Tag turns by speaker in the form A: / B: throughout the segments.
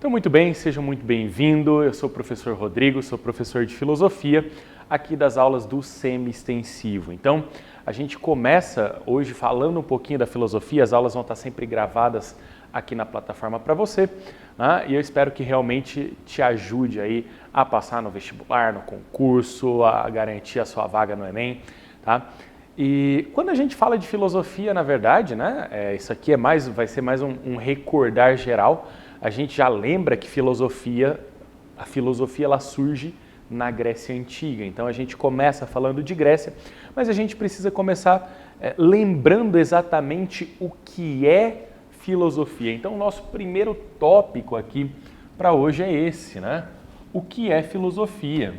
A: Então, muito bem, seja muito bem-vindo. Eu sou o professor Rodrigo, sou professor de filosofia aqui das aulas do semi-extensivo. Então, a gente começa hoje falando um pouquinho da filosofia, as aulas vão estar sempre gravadas aqui na plataforma para você, né? E eu espero que realmente te ajude aí a passar no vestibular, no concurso, a garantir a sua vaga no Enem, tá? E quando a gente fala de filosofia, na verdade, né, isso aqui vai ser mais um recordar geral. A gente já lembra que a filosofia ela surge na Grécia Antiga. Então a gente começa falando de Grécia, mas a gente precisa começar lembrando exatamente o que é filosofia. Então o nosso primeiro tópico aqui para hoje é esse, né? O que é filosofia?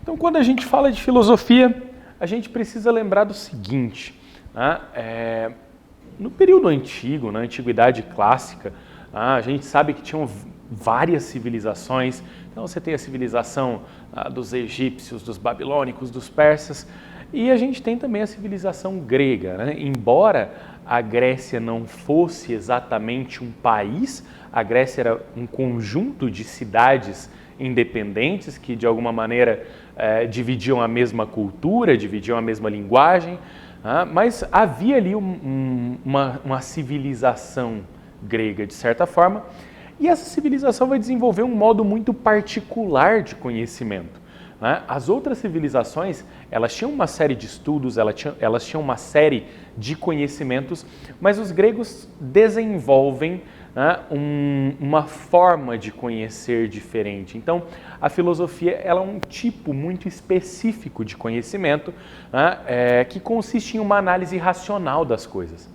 A: Então quando a gente fala de filosofia, a gente precisa lembrar do seguinte, né? No período antigo, na antiguidade clássica, a gente sabe que tinham várias civilizações. Então você tem a civilização dos egípcios, dos babilônicos, dos persas, e a gente tem também a civilização grega, né? Embora a Grécia não fosse exatamente um país, a Grécia era um conjunto de cidades independentes que de alguma maneira dividiam a mesma cultura, dividiam a mesma linguagem, mas havia ali uma civilização grega de certa forma, e essa civilização vai desenvolver um modo muito particular de conhecimento, né? As outras civilizações, elas tinham uma série de estudos, elas tinham uma série de conhecimentos, mas os gregos desenvolvem, né, uma forma de conhecer diferente. Então, a filosofia ela é um tipo muito específico de conhecimento, né, que consiste em uma análise racional das coisas.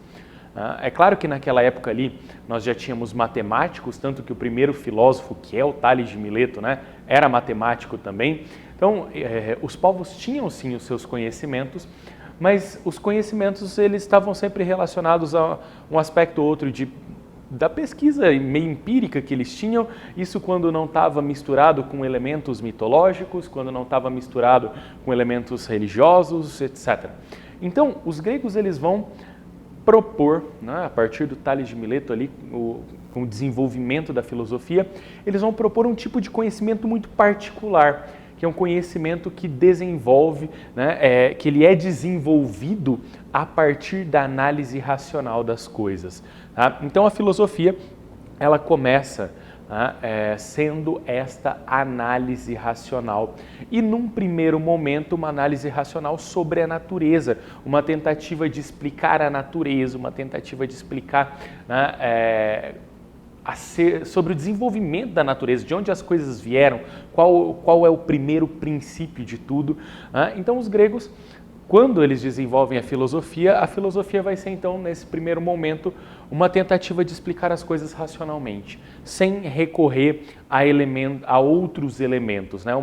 A: É claro que naquela época ali nós já tínhamos matemáticos, tanto que o primeiro filósofo, que é o Tales de Mileto, né, era matemático também. Então, os povos tinham sim os seus conhecimentos, mas os conhecimentos eles estavam sempre relacionados a um aspecto ou outro da pesquisa meio empírica que eles tinham, isso quando não estava misturado com elementos mitológicos, quando não estava misturado com elementos religiosos, etc. Então, os gregos eles vão propor, né, a partir do Tales de Mileto ali, com o desenvolvimento da filosofia, eles vão propor um tipo de conhecimento muito particular, que é um conhecimento que desenvolve, né, que ele é desenvolvido a partir da análise racional das coisas. Tá? Então a filosofia ela começa sendo esta análise racional e num primeiro momento uma análise racional sobre a natureza, uma tentativa de explicar a natureza, uma tentativa de explicar, né, sobre o desenvolvimento da natureza, de onde as coisas vieram, qual é o primeiro princípio de tudo. Então os gregos, quando eles desenvolvem a filosofia vai ser então, nesse primeiro momento, uma tentativa de explicar as coisas racionalmente, sem recorrer a outros elementos, né?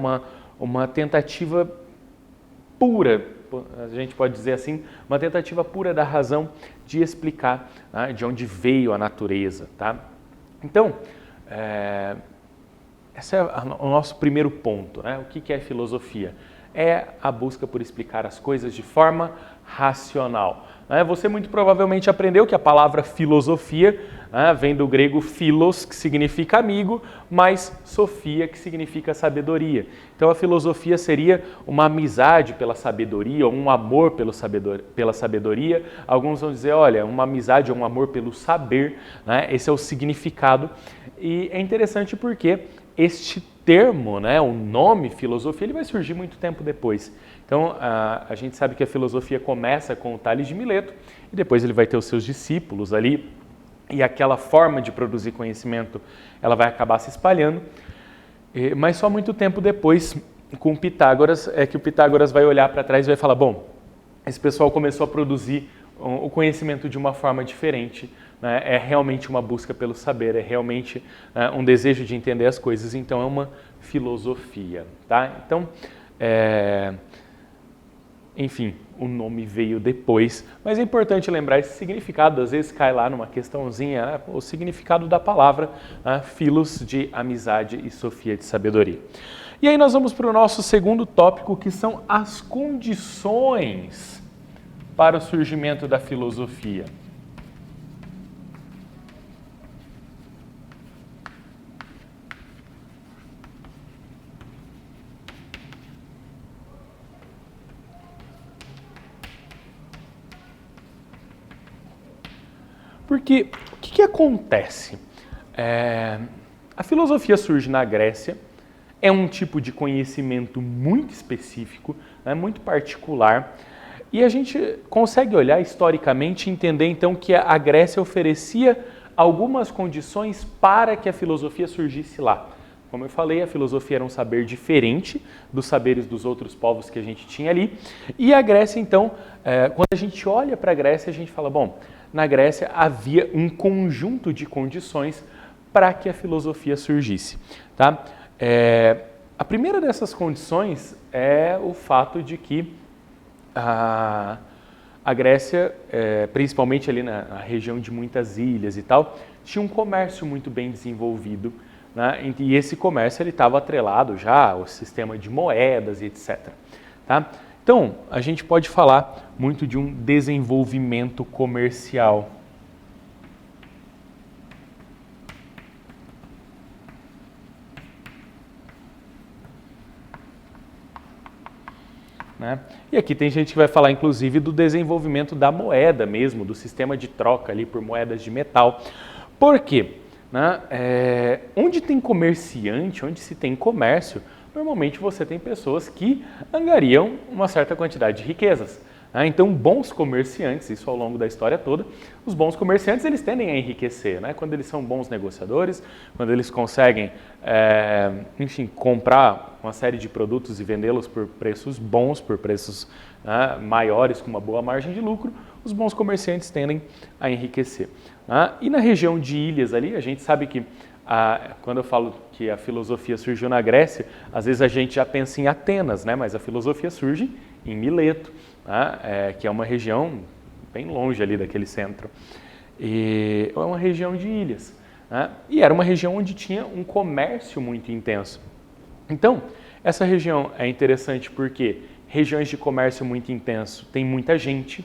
A: Uma tentativa pura, a gente pode dizer assim, uma tentativa pura da razão de explicar, né, de onde veio a natureza. Tá? Então, esse é o nosso primeiro ponto, né? O que é filosofia? É a busca por explicar as coisas de forma racional. Você muito provavelmente aprendeu que a palavra filosofia vem do grego philos, que significa amigo, mais sofia, que significa sabedoria. Então a filosofia seria uma amizade pela sabedoria, ou um amor pela sabedoria. Alguns vão dizer, olha, uma amizade ou um amor pelo saber, né? Esse é o significado. E é interessante porque este termo, né, o nome filosofia, ele vai surgir muito tempo depois. Então, a gente sabe que a filosofia começa com o Tales de Mileto e depois ele vai ter os seus discípulos ali e aquela forma de produzir conhecimento, ela vai acabar se espalhando. Mas só muito tempo depois, com Pitágoras, é que o Pitágoras vai olhar para trás e vai falar, bom, esse pessoal começou a produzir o conhecimento de uma forma diferente, né? É realmente uma busca pelo saber, é realmente um desejo de entender as coisas, então é uma filosofia, tá? Então, enfim, o nome veio depois, mas é importante lembrar esse significado, às vezes cai lá numa questãozinha, né? O significado da palavra, philos de amizade e sofia de sabedoria. E aí nós vamos para o nosso segundo tópico, que são as condições para o surgimento da filosofia? Porque o que acontece? A filosofia surge na Grécia, é um tipo de conhecimento muito específico, né, muito particular, e a gente consegue olhar historicamente e entender então que a Grécia oferecia algumas condições para que a filosofia surgisse lá. Como eu falei, a filosofia era um saber diferente dos saberes dos outros povos que a gente tinha ali, e a Grécia então, quando a gente olha para a Grécia, a gente fala, bom, na Grécia havia um conjunto de condições para que a filosofia surgisse. Tá? A primeira dessas condições é o fato de que a Grécia, principalmente ali na região de muitas ilhas e tal, tinha um comércio muito bem desenvolvido, né? E esse comércio estava atrelado já ao sistema de moedas e etc. Tá? Então, a gente pode falar muito de um desenvolvimento comercial. Né? E aqui tem gente que vai falar, inclusive, do desenvolvimento da moeda mesmo, do sistema de troca ali por moedas de metal. Por quê? Né? Onde tem comerciante, onde se tem comércio, normalmente você tem pessoas que angariam uma certa quantidade de riquezas. Né? Então, bons comerciantes, isso ao longo da história toda, os bons comerciantes eles tendem a enriquecer, né? Quando eles são bons negociadores, quando eles conseguem, enfim, comprar uma série de produtos e vendê-los por preços bons, por preços maiores, com uma boa margem de lucro, os bons comerciantes tendem a enriquecer. E na região de ilhas ali, a gente sabe que quando eu falo que a filosofia surgiu na Grécia, às vezes a gente já pensa em Atenas, né? Mas a filosofia surge em Mileto, né? Que é uma região bem longe ali daquele centro. E é uma região de ilhas. Né? E era uma região onde tinha um comércio muito intenso. Então, essa região é interessante porque regiões de comércio muito intenso tem muita gente.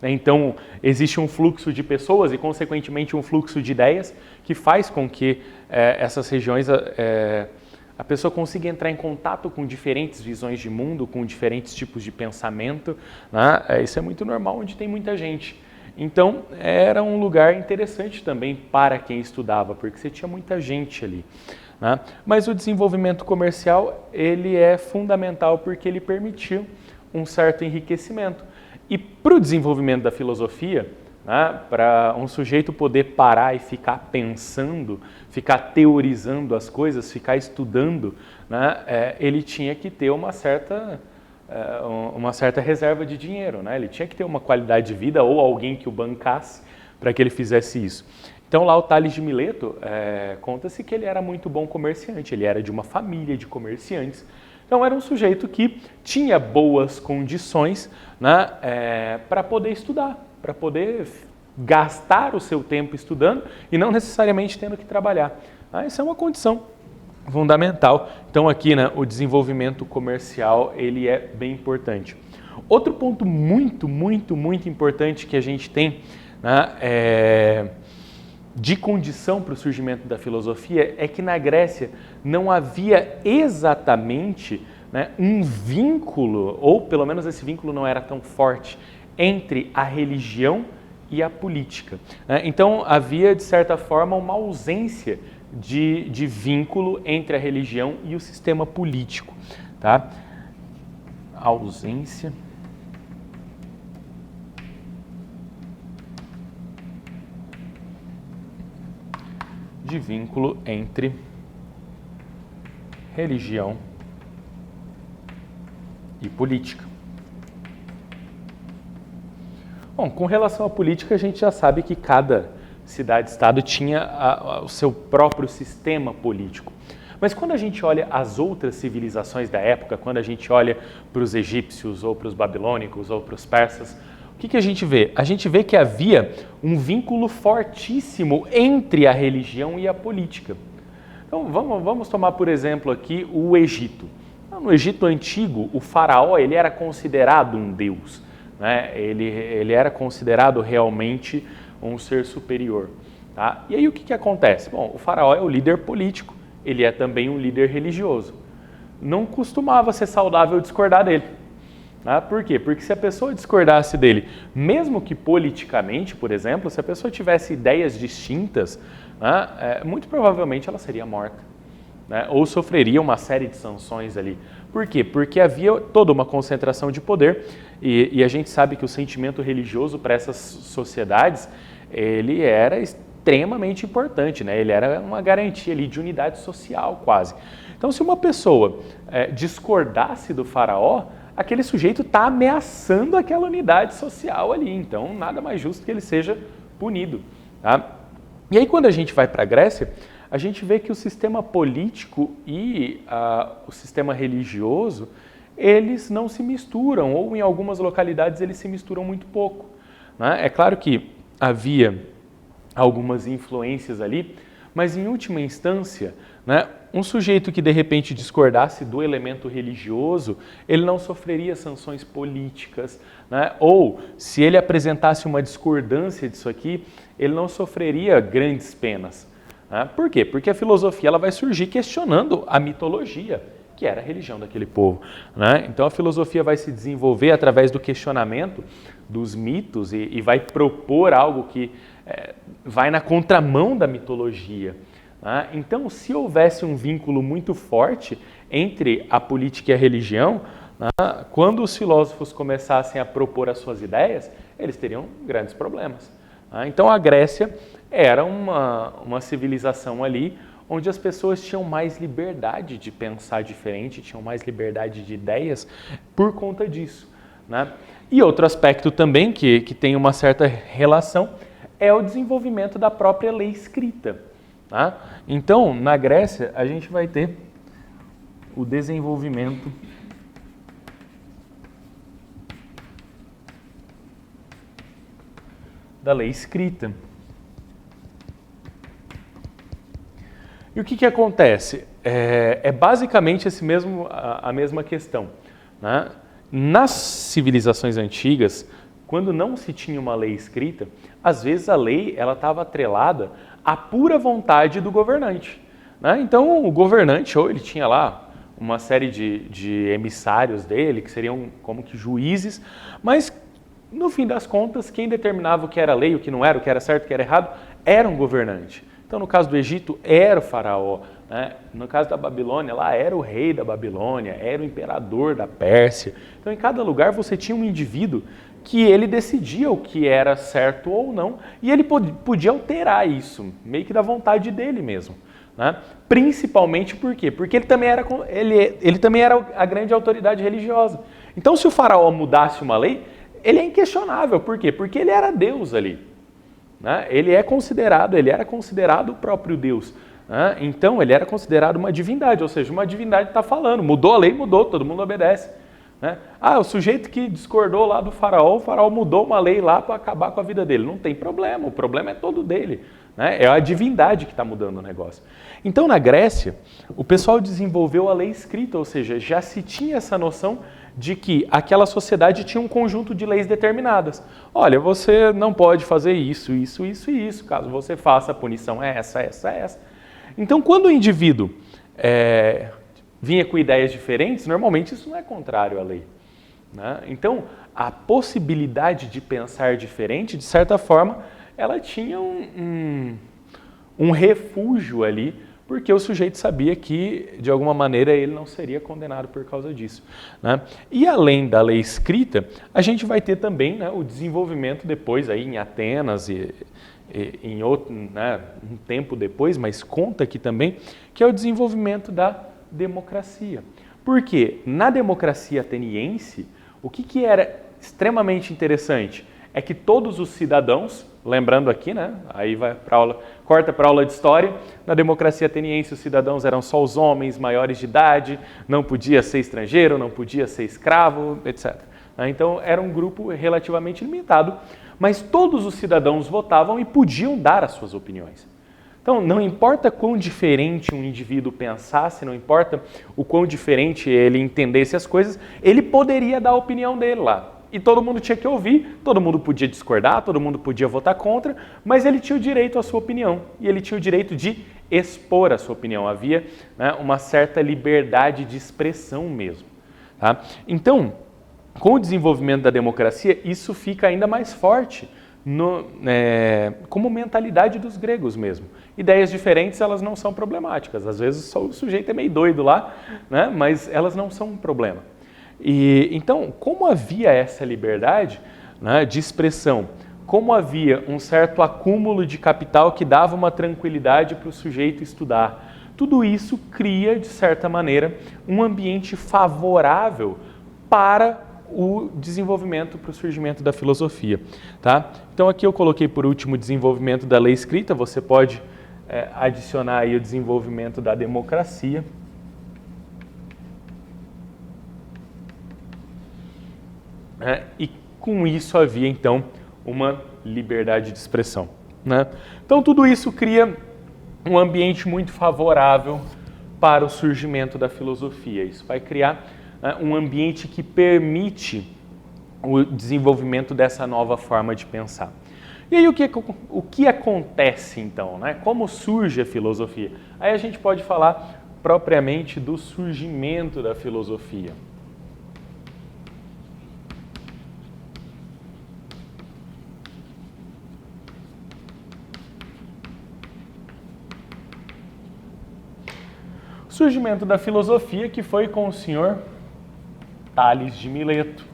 A: Então, existe um fluxo de pessoas e, consequentemente, um fluxo de ideias que faz com que essas regiões, a pessoa consiga entrar em contato com diferentes visões de mundo, com diferentes tipos de pensamento. Né? Isso é muito normal onde tem muita gente. Então, era um lugar interessante também para quem estudava, porque você tinha muita gente ali. Né? Mas o desenvolvimento comercial, ele é fundamental porque ele permitiu um certo enriquecimento. E para o desenvolvimento da filosofia, né, para um sujeito poder parar e ficar pensando, ficar teorizando as coisas, ficar estudando, né, ele tinha que ter uma certa reserva de dinheiro. Né? Ele tinha que ter uma qualidade de vida ou alguém que o bancasse para que ele fizesse isso. Então lá o Tales de Mileto, conta-se que ele era muito bom comerciante, ele era de uma família de comerciantes. Então era um sujeito que tinha boas condições, né, para poder estudar, para poder gastar o seu tempo estudando e não necessariamente tendo que trabalhar. Isso é uma condição fundamental. Então aqui, né, o desenvolvimento comercial ele é bem importante. Outro ponto muito, muito, muito importante que a gente tem, né, de condição para o surgimento da filosofia é que na Grécia não havia exatamente, né, um vínculo, ou pelo menos esse vínculo não era tão forte, entre a religião e a política. Né? Então havia, de certa forma, uma ausência de vínculo entre a religião e o sistema político. Tá? Ausência de vínculo entre religião e política. Bom, com relação à política, a gente já sabe que cada cidade-estado tinha o seu próprio sistema político. Mas quando a gente olha as outras civilizações da época, quando a gente olha para os egípcios, ou para os babilônicos, ou para os persas, o que a gente vê? A gente vê que havia um vínculo fortíssimo entre a religião e a política. Então vamos tomar, por exemplo, aqui o Egito. No Egito antigo, o faraó ele era considerado um deus. né? Ele era considerado realmente um ser superior. Tá? E aí o que acontece? Bom, o faraó é o líder político, ele é também um líder religioso. Não costumava ser saudável discordar dele. Tá? Por quê? Porque se a pessoa discordasse dele, mesmo que politicamente, por exemplo, se a pessoa tivesse ideias distintas, né, muito provavelmente ela seria morta, né, ou sofreria uma série de sanções ali. Por quê? Porque havia toda uma concentração de poder e a gente sabe que o sentimento religioso para essas sociedades, ele era extremamente importante, né? Ele era uma garantia ali de unidade social quase. Então, se uma pessoa discordasse do faraó, aquele sujeito está ameaçando aquela unidade social ali. Então, nada mais justo que ele seja punido. Tá? E aí, quando a gente vai para a Grécia, a gente vê que o sistema político e o sistema religioso, eles não se misturam, ou em algumas localidades eles se misturam muito pouco. Né? É claro que havia algumas influências ali, mas em última instância, né, um sujeito que de repente discordasse do elemento religioso, ele não sofreria sanções políticas, né? Ou se ele apresentasse uma discordância disso aqui, ele não sofreria grandes penas. Né? Por quê? Porque a filosofia ela vai surgir questionando a mitologia, que era a religião daquele povo. Né? Então a filosofia vai se desenvolver através do questionamento dos mitos e vai propor algo que vai na contramão da mitologia. Né? Então, se houvesse um vínculo muito forte entre a política e a religião, né, quando os filósofos começassem a propor as suas ideias, eles teriam grandes problemas. Né? Então, a Grécia era uma civilização ali onde as pessoas tinham mais liberdade de pensar diferente, tinham mais liberdade de ideias por conta disso. Né? E outro aspecto também que tem uma certa relação é o desenvolvimento da própria lei escrita. Tá? Então, na Grécia, a gente vai ter o desenvolvimento da lei escrita. E o que acontece? É basicamente a mesma questão. Né? Nas civilizações antigas, quando não se tinha uma lei escrita, às vezes a lei estava atrelada à pura vontade do governante. Né? Então, o governante, ou ele tinha lá uma série de emissários dele, que seriam como que juízes, mas, no fim das contas, quem determinava o que era lei, o que não era, o que era certo, o que era errado, era um governante. Então, no caso do Egito, era o faraó. Né? No caso da Babilônia, lá era o rei da Babilônia, era o imperador da Pérsia. Então, em cada lugar você tinha um indivíduo que ele decidia o que era certo ou não, e ele podia alterar isso, meio que da vontade dele mesmo. Né? Principalmente por quê? Porque ele também era a grande autoridade religiosa. Então, se o faraó mudasse uma lei, ele é inquestionável. Por quê? Porque ele era Deus ali. Né? Ele era considerado o próprio Deus. Né? Então, ele era considerado uma divindade, ou seja, uma divindade está falando, mudou a lei, mudou, todo mundo obedece. Né? O sujeito que discordou lá do faraó, o faraó mudou uma lei lá para acabar com a vida dele. Não tem problema, o problema é todo dele. Né? É a divindade que está mudando o negócio. Então, na Grécia, o pessoal desenvolveu a lei escrita, ou seja, já se tinha essa noção de que aquela sociedade tinha um conjunto de leis determinadas. Olha, você não pode fazer isso, isso, isso e isso. Caso você faça, a punição é essa, essa, essa. Então, quando o indivíduo vinha com ideias diferentes, normalmente isso não é contrário à lei. Né? Então, a possibilidade de pensar diferente, de certa forma, ela tinha um refúgio ali, porque o sujeito sabia que, de alguma maneira, ele não seria condenado por causa disso. Né? E além da lei escrita, a gente vai ter também, né, o desenvolvimento depois aí em Atenas e em outro, né, um tempo depois, mas conta aqui também, que é o desenvolvimento da democracia. Porque na democracia ateniense, o que era extremamente interessante é que todos os cidadãos, lembrando aqui, né, aí vai para aula, corta para a aula de história, na democracia ateniense os cidadãos eram só os homens maiores de idade, não podia ser estrangeiro, não podia ser escravo, etc. Então era um grupo relativamente limitado, mas todos os cidadãos votavam e podiam dar as suas opiniões. Então, não importa quão diferente um indivíduo pensasse, não importa o quão diferente ele entendesse as coisas, ele poderia dar a opinião dele lá. e todo mundo tinha que ouvir, todo mundo podia discordar, todo mundo podia votar contra, mas ele tinha o direito à sua opinião e ele tinha o direito de expor a sua opinião. Havia, né, uma certa liberdade de expressão mesmo. Tá? Então, com o desenvolvimento da democracia, isso fica ainda mais forte como mentalidade dos gregos mesmo. Ideias diferentes, elas não são problemáticas. Às vezes só o sujeito é meio doido lá, né, mas elas não são um problema. E então, como havia essa liberdade, né, de expressão, como havia um certo acúmulo de capital que dava uma tranquilidade para o sujeito estudar, tudo isso cria, de certa maneira, um ambiente favorável para o desenvolvimento, para o surgimento da filosofia. Tá? Então aqui eu coloquei por último o desenvolvimento da lei escrita, você pode adicionar aí o desenvolvimento da democracia. E com isso havia então uma liberdade de expressão. Né? Então tudo isso cria um ambiente muito favorável para o surgimento da filosofia. Isso vai criar, né, um ambiente que permite o desenvolvimento dessa nova forma de pensar. E aí o que acontece então? Né? Como surge a filosofia? Aí a gente pode falar propriamente do surgimento da filosofia. Surgimento da filosofia, que foi com o senhor Tales de Mileto.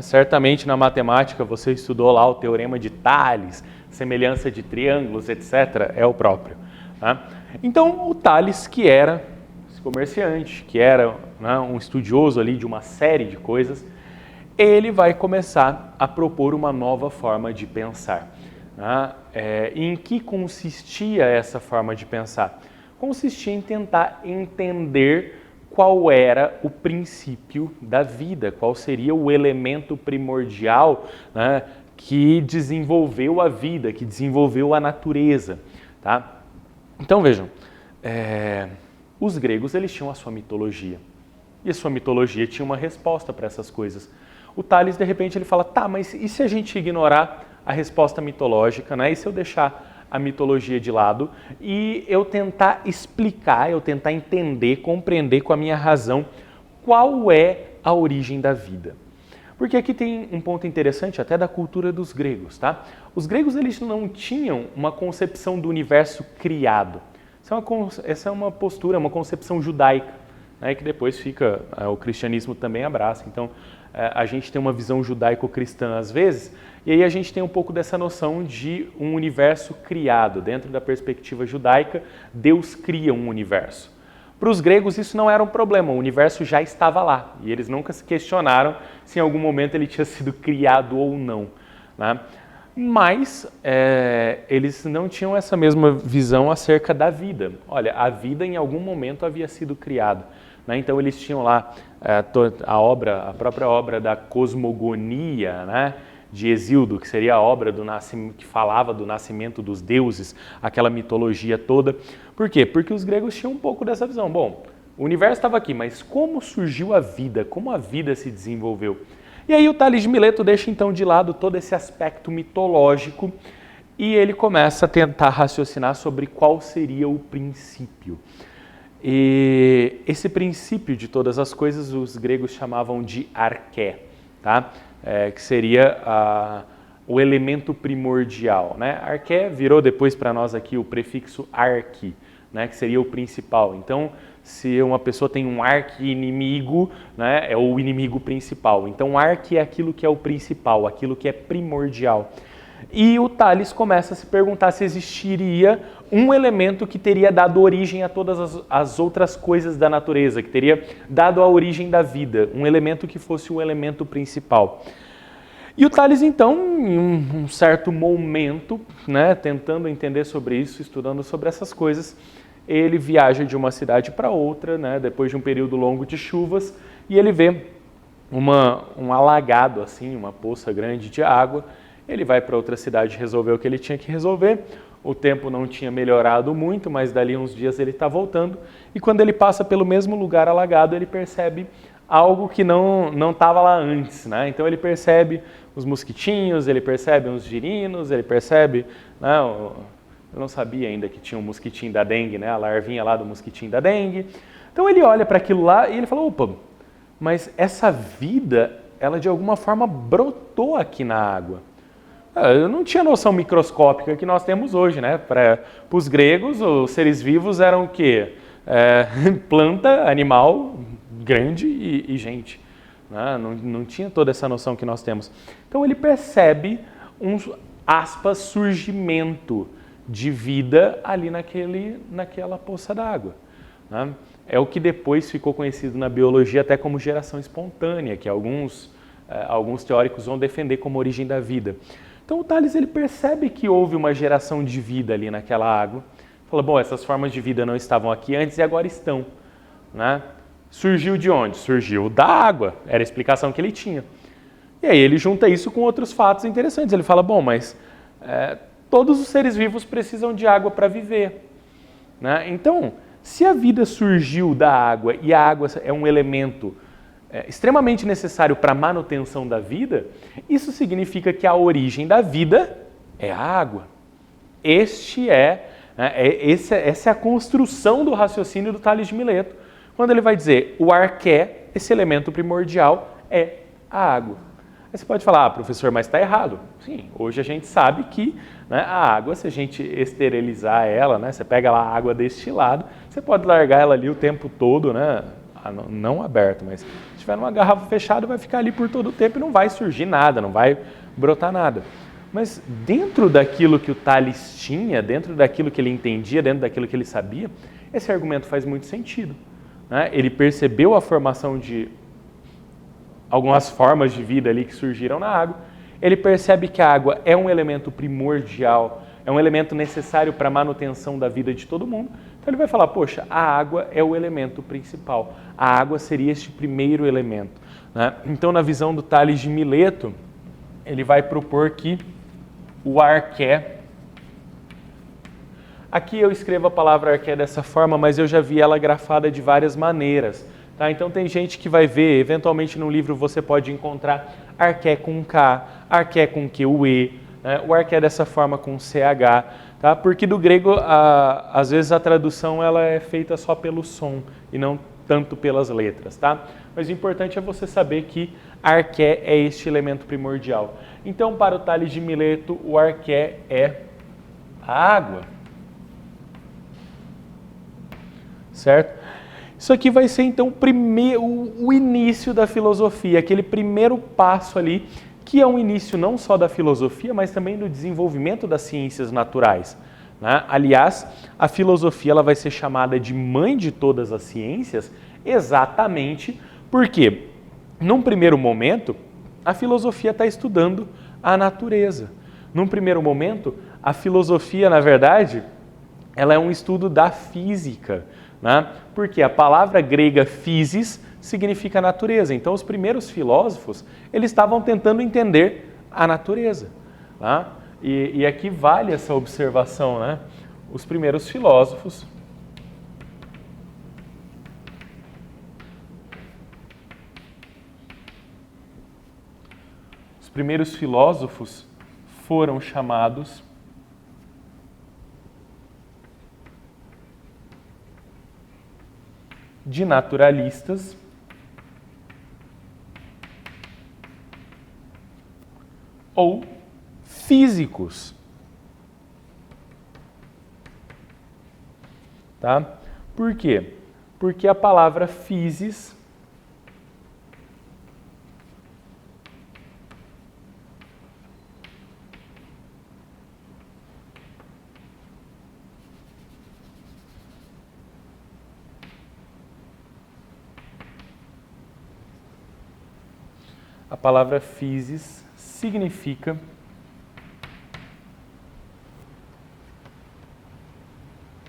A: Certamente na matemática você estudou lá o teorema de Tales, semelhança de triângulos, etc. É o próprio. Tá? Então o Tales, que era comerciante, que era, né, um estudioso ali de uma série de coisas, ele vai começar a propor uma nova forma de pensar. Em que consistia essa forma de pensar? Consistia em tentar entender qual era o princípio da vida, qual seria o elemento primordial, né, que desenvolveu a vida, que desenvolveu a natureza. Tá? Então vejam, os gregos eles tinham a sua mitologia, e a sua mitologia tinha uma resposta para essas coisas. O Tales, de repente, ele fala, tá, mas e se a gente ignorar a resposta mitológica, né? E se eu deixar a mitologia de lado e eu tentar explicar, eu tentar entender, compreender com a minha razão qual é a origem da vida? Porque aqui tem um ponto interessante até da cultura dos gregos, tá? Os gregos eles não tinham uma concepção do universo criado. Essa é uma postura, uma concepção judaica, né, que depois fica, o cristianismo também abraça. Então, a gente tem uma visão judaico-cristã às vezes, e aí a gente tem um pouco dessa noção de um universo criado. Dentro da perspectiva judaica, Deus cria um universo. Para os gregos isso não era um problema, o universo já estava lá, e eles nunca se questionaram se em algum momento ele tinha sido criado ou não. Né? Mas eles não tinham essa mesma visão acerca da vida. Olha, a vida em algum momento havia sido criada. Né? Então eles tinham lá a própria obra da cosmogonia, né, de Hesíodo, que seria a obra do nascimento, que falava do nascimento dos deuses, aquela mitologia toda. Por quê? Porque os gregos tinham um pouco dessa visão. Bom, o universo estava aqui, mas como surgiu a vida? Como a vida se desenvolveu? E aí o Tales de Mileto deixa então de lado todo esse aspecto mitológico e ele começa a tentar raciocinar sobre qual seria o princípio. E esse princípio de todas as coisas os gregos chamavam de arché, tá? Que seria o elemento primordial. Né? Arché virou depois para nós aqui o prefixo arqui, né? Que seria o principal. Então, se uma pessoa tem um arqui-inimigo, né, é o inimigo principal. Então, arqui é aquilo que é o principal, aquilo que é primordial. E o Tales começa a se perguntar se existiria um elemento que teria dado origem a todas as outras coisas da natureza, que teria dado a origem da vida, um elemento que fosse o elemento principal. E o Tales, então, em um certo momento, né, tentando entender sobre isso, estudando sobre essas coisas, ele viaja de uma cidade para outra, né, depois de um período longo de chuvas, e ele vê um alagado, assim, uma poça grande de água. Ele vai para outra cidade resolver o que ele tinha que resolver, o tempo não tinha melhorado muito, mas dali uns dias ele está voltando, e quando ele passa pelo mesmo lugar alagado, ele percebe algo que não estava lá antes, né? Então ele percebe os mosquitinhos, ele percebe uns girinos, ele percebe, né, eu não sabia ainda que tinha um mosquitinho da dengue, né, a larvinha lá do mosquitinho da dengue. Então ele olha para aquilo lá e ele fala, opa, mas essa vida, ela de alguma forma brotou aqui na água. Eu não tinha noção microscópica que nós temos hoje, né? Para os gregos, os seres vivos eram o quê? Planta, animal, grande e gente. Né? Não tinha toda essa noção que nós temos. Então ele percebe aspas, surgimento de vida ali naquela poça d'água. Né? É o que depois ficou conhecido na biologia até como geração espontânea, que alguns teóricos vão defender como origem da vida. Então o Tales ele percebe que houve uma geração de vida ali naquela água. Fala, bom, essas formas de vida não estavam aqui antes e agora estão. Né? Surgiu de onde? Surgiu da água, era a explicação que ele tinha. E aí ele junta isso com outros fatos interessantes. Ele fala, bom, mas todos os seres vivos precisam de água para viver. Né? Então, se a vida surgiu da água e a água é um elemento extremamente necessário para a manutenção da vida, isso significa que a origem da vida é a água. Essa é a construção do raciocínio do Tales de Mileto, quando ele vai dizer o arqué, esse elemento primordial, é a água. Aí você pode falar, professor, mas está errado. Sim, hoje a gente sabe que, né, a água, se a gente esterilizar ela, né, você pega lá a água destilada, você pode largar ela ali o tempo todo, né, não aberto, mas se tiver numa garrafa fechada, vai ficar ali por todo o tempo e não vai surgir nada, não vai brotar nada. Mas dentro daquilo que o Tales tinha, dentro daquilo que ele entendia, dentro daquilo que ele sabia, esse argumento faz muito sentido. Né? Ele percebeu a formação de algumas formas de vida ali que surgiram na água, ele percebe que a água é um elemento primordial, é um elemento necessário para a manutenção da vida de todo mundo, então ele vai falar, poxa, a água é o elemento principal, a água seria este primeiro elemento. Né? Então, na visão do Tales de Mileto, ele vai propor que o arqué, aqui eu escrevo a palavra arqué dessa forma, mas eu já vi ela grafada de várias maneiras. Tá? Então tem gente que vai ver, eventualmente no livro você pode encontrar arqué com K, arqué com QE, né? O arqué dessa forma com CH, tá? Porque do grego, às vezes a tradução ela é feita só pelo som e não tanto pelas letras. Tá? Mas o importante é você saber que arqué é este elemento primordial. Então, para o Tales de Mileto, o arqué é a água. Certo? Isso aqui vai ser, então, o início da filosofia, aquele primeiro passo ali, que é um início não só da filosofia, mas também do desenvolvimento das ciências naturais. Né? Aliás, a filosofia ela vai ser chamada de mãe de todas as ciências exatamente porque, num primeiro momento, a filosofia está estudando a natureza. Num primeiro momento, a filosofia, na verdade, ela é um estudo da física. Né? Porque a palavra grega physis significa natureza. Então, os primeiros filósofos, eles estavam tentando entender a natureza. Né? E aqui vale essa observação. Né? Os primeiros filósofos foram chamados de naturalistas ou físicos. Tá? Por quê? Porque a palavra physis significa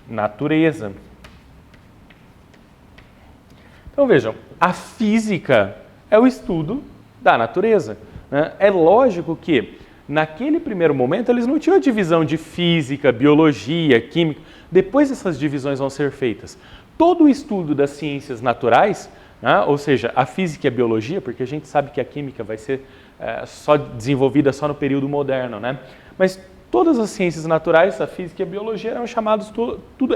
A: natureza. Então vejam, a física é o estudo da natureza. Né? É lógico que naquele primeiro momento, eles não tinham a divisão de física, biologia, química. Depois essas divisões vão ser feitas. Todo o estudo das ciências naturais, né, ou seja, a física e a biologia, porque a gente sabe que a química vai ser só desenvolvida só no período moderno, né? Mas todas as ciências naturais, a física e a biologia eram chamados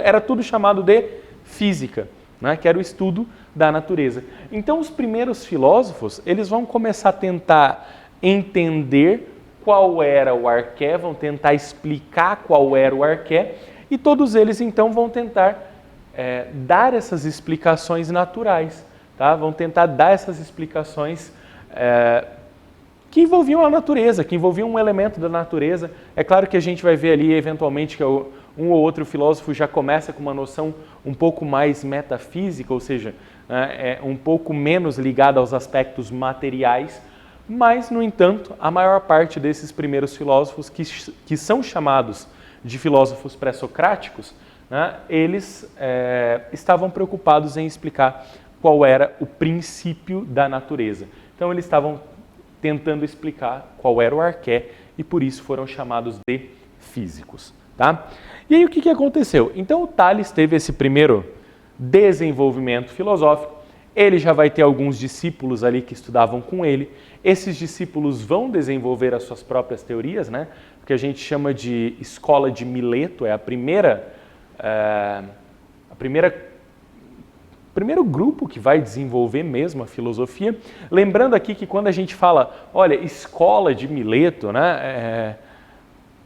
A: era tudo chamado de física, né, que era o estudo da natureza. Então os primeiros filósofos, eles vão começar a tentar entender qual era o arqué, vão tentar explicar qual era o arqué, e todos eles então vão tentar dar essas explicações naturais, tá? Vão tentar dar essas explicações que envolviam a natureza, que envolviam um elemento da natureza. É claro que a gente vai ver ali, eventualmente, que um ou outro filósofo já começa com uma noção um pouco mais metafísica, ou seja, um pouco menos ligada aos aspectos materiais, mas, no entanto, a maior parte desses primeiros filósofos, que são chamados de filósofos pré-socráticos, né, eles estavam preocupados em explicar qual era o princípio da natureza. Então, eles estavam tentando explicar qual era o arqué e, por isso, foram chamados de físicos. Tá? E aí, o que aconteceu? Então, o Tales teve esse primeiro desenvolvimento filosófico. Ele já vai ter alguns discípulos ali que estudavam com ele. Esses discípulos vão desenvolver as suas próprias teorias, né? O que a gente chama de escola de Mileto, é o primeiro grupo que vai desenvolver mesmo a filosofia. Lembrando aqui que quando a gente fala, olha, escola de Mileto, né?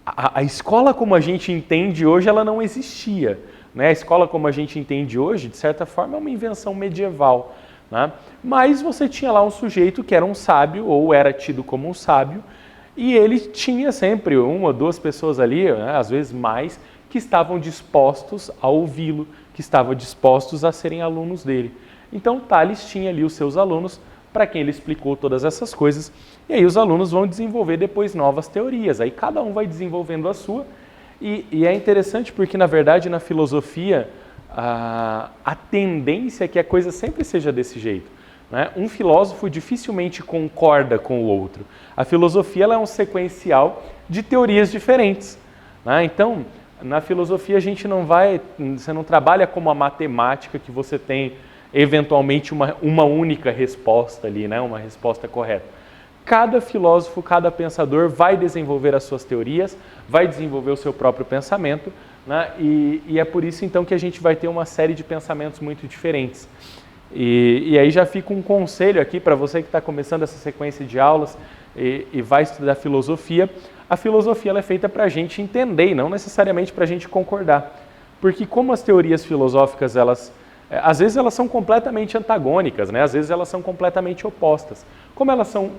A: A escola como a gente entende hoje, ela não existia. Né? A escola como a gente entende hoje, de certa forma, é uma invenção medieval. Né? Mas você tinha lá um sujeito que era um sábio, ou era tido como um sábio, e ele tinha sempre uma ou duas pessoas ali, né, às vezes mais, que estavam dispostos a ouvi-lo, que estavam dispostos a serem alunos dele. Então, Tales tinha ali os seus alunos, para quem ele explicou todas essas coisas, e aí os alunos vão desenvolver depois novas teorias, aí cada um vai desenvolvendo a sua, e é interessante porque, na verdade, na filosofia, a tendência é que a coisa sempre seja desse jeito. Né? Um filósofo dificilmente concorda com o outro. A filosofia ela é um sequencial de teorias diferentes. Né? Então, na filosofia você não trabalha como a matemática que você tem eventualmente uma única resposta ali, né? Uma resposta correta. Cada filósofo, cada pensador vai desenvolver as suas teorias, vai desenvolver o seu próprio pensamento, né? E é por isso então que a gente vai ter uma série de pensamentos muito diferentes. E aí já fica um conselho aqui para você que está começando essa sequência de aulas e vai estudar filosofia. A filosofia ela é feita para a gente entender e não necessariamente para a gente concordar. Porque como as teorias filosóficas, às vezes elas são completamente antagônicas, né? Às vezes elas são completamente opostas. Como elas são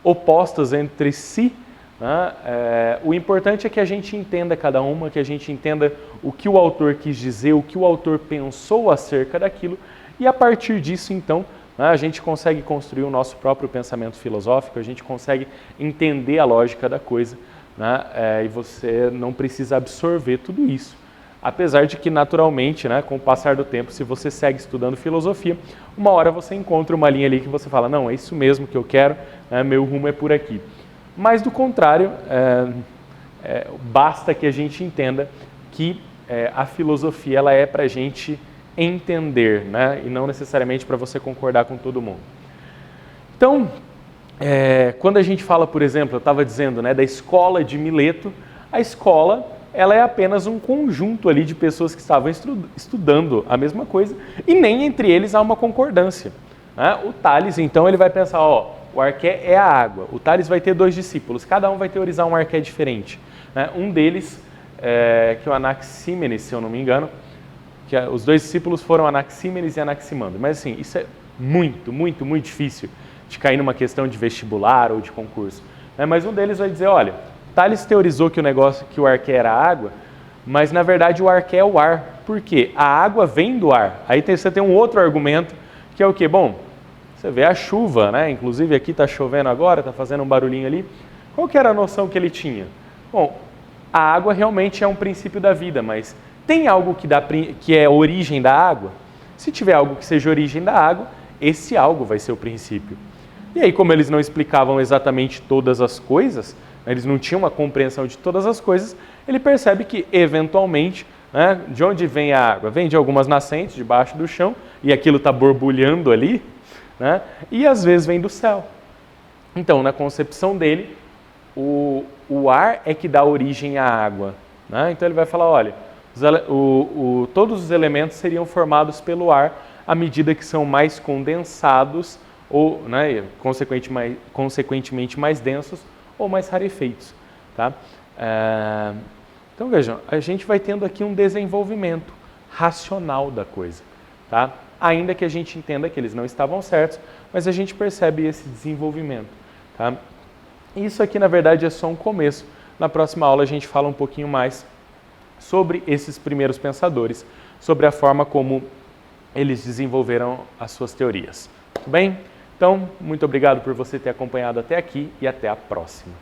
A: opostas entre si, né? O importante é que a gente entenda cada uma, que a gente entenda o que o autor quis dizer, o que o autor pensou acerca daquilo, e a partir disso, então, né, a gente consegue construir o nosso próprio pensamento filosófico, a gente consegue entender a lógica da coisa, né, e você não precisa absorver tudo isso. Apesar de que, naturalmente, né, com o passar do tempo, se você segue estudando filosofia, uma hora você encontra uma linha ali que você fala, não, é isso mesmo que eu quero, né, meu rumo é por aqui. Mas, do contrário, basta que a gente entenda que a filosofia ela é para a gente entender, né, e não necessariamente para você concordar com todo mundo. Então, quando a gente fala, por exemplo, eu estava dizendo, né, da escola de Mileto, a escola ela é apenas um conjunto ali de pessoas que estavam estudando a mesma coisa e nem entre eles há uma concordância. Né? O Tales, então, ele vai pensar, o arqué é a água. O Tales vai ter 2 discípulos, cada um vai teorizar um arqué diferente. Né? Um deles, que é o Anaxímenes, se eu não me engano, que os 2 discípulos foram Anaxímenes e Anaximandro. Mas, assim, isso é muito, muito, muito difícil de cair numa questão de vestibular ou de concurso. Né? Mas um deles vai dizer, olha, Tales teorizou que o arqué era água, mas na verdade o arqué é o ar. Por quê? A água vem do ar. Aí você tem um outro argumento, que é o quê? Bom, você vê a chuva, né? Inclusive aqui está chovendo agora, está fazendo um barulhinho ali. Qual que era a noção que ele tinha? Bom, a água realmente é um princípio da vida, mas tem algo que é origem da água? Se tiver algo que seja origem da água, esse algo vai ser o princípio. E aí, como eles não explicavam exatamente todas as coisas, eles não tinham uma compreensão de todas as coisas, ele percebe que, eventualmente, né, de onde vem a água? Vem de algumas nascentes debaixo do chão, e aquilo está borbulhando ali, né, e às vezes vem do céu. Então, na concepção dele, o ar é que dá origem à água. Né? Então ele vai falar, olha, todos os elementos seriam formados pelo ar à medida que são mais condensados ou, né, consequentemente mais densos ou mais rarefeitos. Tá? Então vejam, a gente vai tendo aqui um desenvolvimento racional da coisa. Tá? Ainda que a gente entenda que eles não estavam certos, mas a gente percebe esse desenvolvimento. Tá? Isso aqui, na verdade, é só um começo. Na próxima aula a gente fala um pouquinho mais sobre esses primeiros pensadores, sobre a forma como eles desenvolveram as suas teorias. Tudo bem? Então, muito obrigado por você ter acompanhado até aqui e até a próxima.